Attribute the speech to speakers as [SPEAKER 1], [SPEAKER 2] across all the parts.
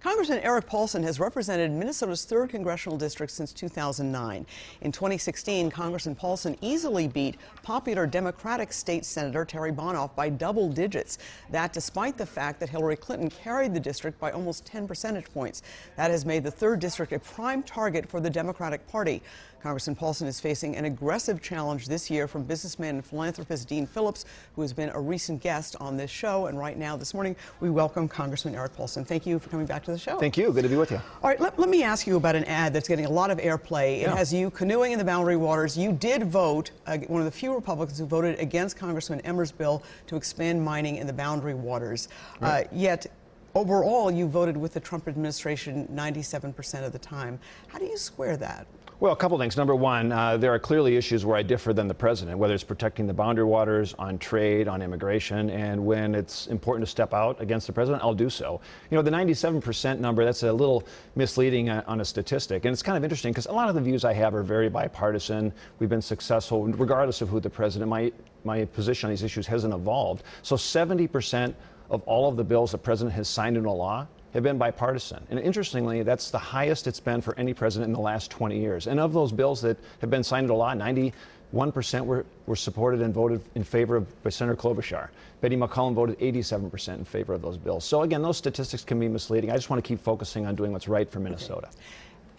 [SPEAKER 1] Congressman Eric Paulsen has represented Minnesota's 3rd congressional district since 2009. In 2016, Congressman Paulsen easily beat popular Democratic state Senator Terry Bonoff by double digits. That despite the fact that Hillary Clinton carried the district by almost 10 percentage points. That has made the 3rd district a prime target for the Democratic Party. Congressman Paulsen is facing an aggressive challenge this year from businessman and philanthropist Dean Phillips, who has been a recent guest on this show. And right now, this morning, we welcome Congressman Eric Paulsen. Thank you for coming back to the show.
[SPEAKER 2] Thank you. Good to be with you.
[SPEAKER 1] All right, let me ask you about an ad that's getting a lot of airplay. It has you canoeing in the Boundary Waters. You did vote, one of the few Republicans who voted against Congressman Emmer's bill to expand mining in the Boundary Waters. Right. Yet, overall, you voted with the Trump administration 97% of the time. How do you square that?
[SPEAKER 2] Well, a couple things. Number one, there are clearly issues where I differ than the president, whether it's protecting the boundary waters, on trade, on immigration, and when it's important to step out against the president, I'll do so. You know, the 97% number, that's a little misleading on a statistic, and it's kind of interesting because a lot of the views I have are very bipartisan. We've been successful regardless of who the president. My position on these issues hasn't evolved. So 70% of all of the bills the president has signed into law have been bipartisan. And interestingly, that's the highest it's been for any president in the last 20 years. And of those bills that have been signed into law, 91% were supported and voted in favor of by Senator Klobuchar. Betty McCollum voted 87% in favor of those bills. So again, those statistics can be misleading. I just want to keep focusing on doing what's right for Minnesota.
[SPEAKER 1] Okay.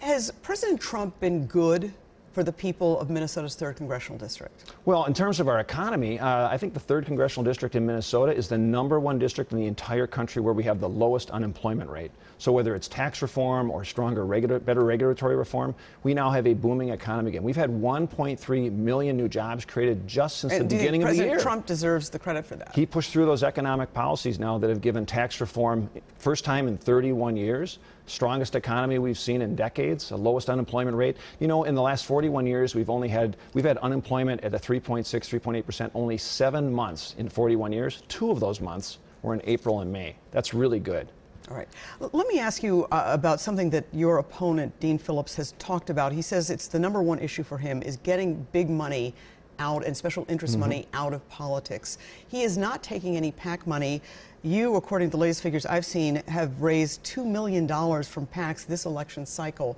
[SPEAKER 1] Has President Trump been good for the people of Minnesota's 3rd congressional district?
[SPEAKER 2] Well, in terms of our economy, I think the 3rd congressional district in Minnesota is the #1 district in the entire country where we have the lowest unemployment rate. So whether it's tax reform or stronger, better regulatory reform, we now have a booming economy again. We've had 1.3 million new jobs created just since the beginning of the year.
[SPEAKER 1] President Trump deserves the credit for that.
[SPEAKER 2] He pushed through those economic policies now that have given tax reform, first time in 31 years, strongest economy we've seen in decades, the lowest unemployment rate. You know, in the last 41 years, we've had unemployment at a 3.6, 3.8%, only 7 months in 41 years. 2 of those months were in April and May. That's really good.
[SPEAKER 1] All right. Let me ask you about something that your opponent, Dean Phillips, has talked about. He says it's the #1 issue for him is getting big money out and special interest money out of politics. He is not taking any PAC money. You, according to the latest figures I've seen, have raised $2 million from PACs this election cycle.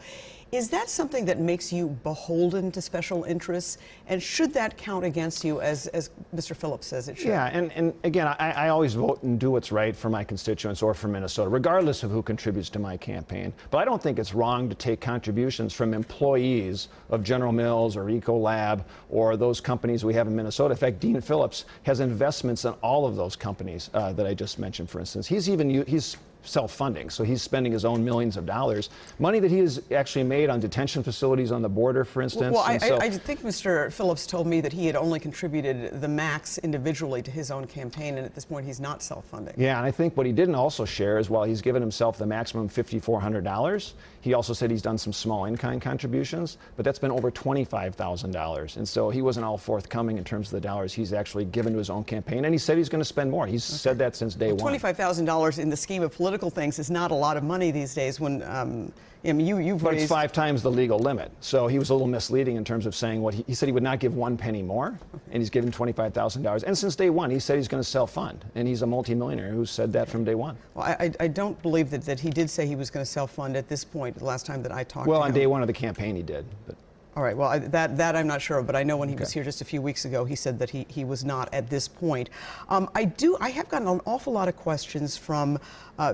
[SPEAKER 1] Is that something that makes you beholden to special interests? And should that count against you, as Mr. Phillips says it should?
[SPEAKER 2] Yeah, and again, I always vote and do what's right for my constituents or for Minnesota, regardless of who contributes to my campaign. But I don't think it's wrong to take contributions from employees of General Mills or Ecolab or those companies we have in Minnesota. In fact, Dean Phillips has investments in all of those companies that I just mentioned, for instance. He's self-funding, so he's spending his own millions of dollars, money that he has actually made on detention facilities on the border, for instance.
[SPEAKER 1] Well, I think Mr. Phillips told me that he had only contributed the max individually to his own campaign, and at this point he's not self-funding.
[SPEAKER 2] Yeah, and I think what he didn't also share is while he's given himself the maximum $5,400, he also said he's done some small in-kind contributions, but that's been over $25,000. And so he wasn't all forthcoming in terms of the dollars he's actually given to his own campaign, and he said he's going to spend more. He's said that since day one.
[SPEAKER 1] $25,000 in the scheme of political things is not a lot of money these days when you've
[SPEAKER 2] but
[SPEAKER 1] raised...
[SPEAKER 2] it's 5 times the legal limit. So he was a little misleading in terms of saying what he said he would not give 1 penny more, and he's given $25,000. And since day one, he said he's going to self-fund, and he's a multimillionaire who said that from day one.
[SPEAKER 1] Well, I don't believe that he did say he was going to self-fund at this point, the last time that I talked to him.
[SPEAKER 2] Well, on day one of the campaign he did. But.
[SPEAKER 1] All right. Well, that I'm not sure of, but I know when he was here just a few weeks ago, he said that he was not at this point. I have gotten an awful lot of questions from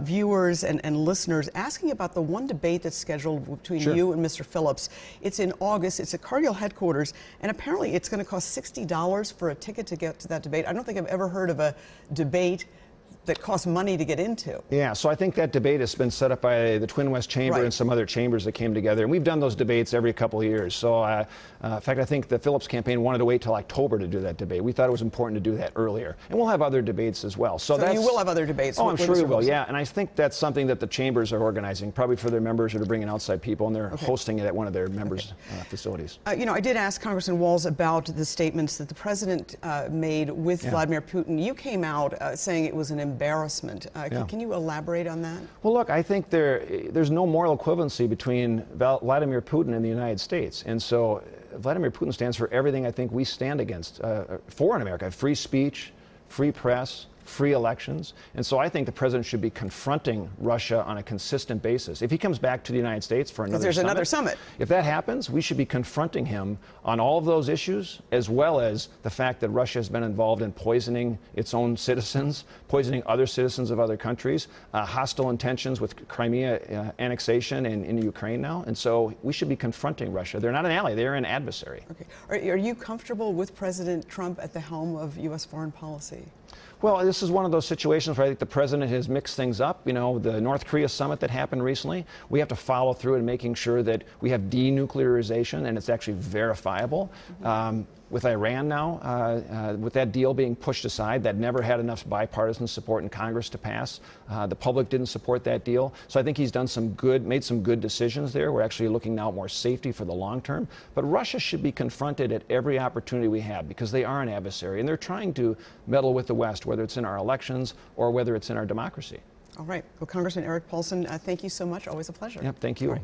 [SPEAKER 1] viewers and listeners asking about the one debate that's scheduled between you and Mr. Phillips. It's in August. It's at Cargill headquarters, and apparently it's going to cost $60 for a ticket to get to that debate. I don't think I've ever heard of a debate that costs money to get into.
[SPEAKER 2] Yeah, so I think that debate has been set up by the Twin West Chamber and some other chambers that came together. And we've done those debates every couple of years. So, in fact, I think the Phillips campaign wanted to wait till October to do that debate. We thought it was important to do that earlier. And we'll have other debates as well. So
[SPEAKER 1] you will have other debates?
[SPEAKER 2] Oh, I'm sure we will, yeah. And I think that's something that the chambers are organizing, probably for their members or to bring in outside people, and they're hosting it at one of their members' facilities.
[SPEAKER 1] You know, I did ask Congressman Walz about the statements that the president made with Vladimir Putin. You came out saying it was an embarrassment. Can you elaborate on that? Well,
[SPEAKER 2] look, I think there's no moral equivalency between Vladimir Putin and the United States. And so Vladimir Putin stands for everything I think we stand against, for in America: free speech, free press, free elections. And so I think the president should be confronting Russia on a consistent basis. If he comes back to the United States for another summit, if that happens, we should be confronting him on all of those issues, as well as the fact that Russia has been involved in poisoning its own citizens, poisoning other citizens of other countries, hostile intentions with Crimea annexation in Ukraine now. And so we should be confronting Russia. They're not an ally, they're an adversary.
[SPEAKER 1] Okay. Are you comfortable with President Trump at the helm of U.S. foreign policy?
[SPEAKER 2] Well, this is one of those situations where I think the president has mixed things up. You know, the North Korea summit that happened recently, we have to follow through in making sure that we have denuclearization and it's actually verifiable. With Iran now, with that deal being pushed aside, that never had enough bipartisan support in Congress to pass. The public didn't support that deal. So I think he's done made some good decisions there. We're actually looking now at more safety for the long term. But Russia should be confronted at every opportunity we have because they are an adversary and they're trying to meddle with the West, whether it's in our elections or whether it's in our democracy.
[SPEAKER 1] All right. Well, Congressman Eric Paulsen, thank you so much. Always a pleasure.
[SPEAKER 2] Yep, thank you.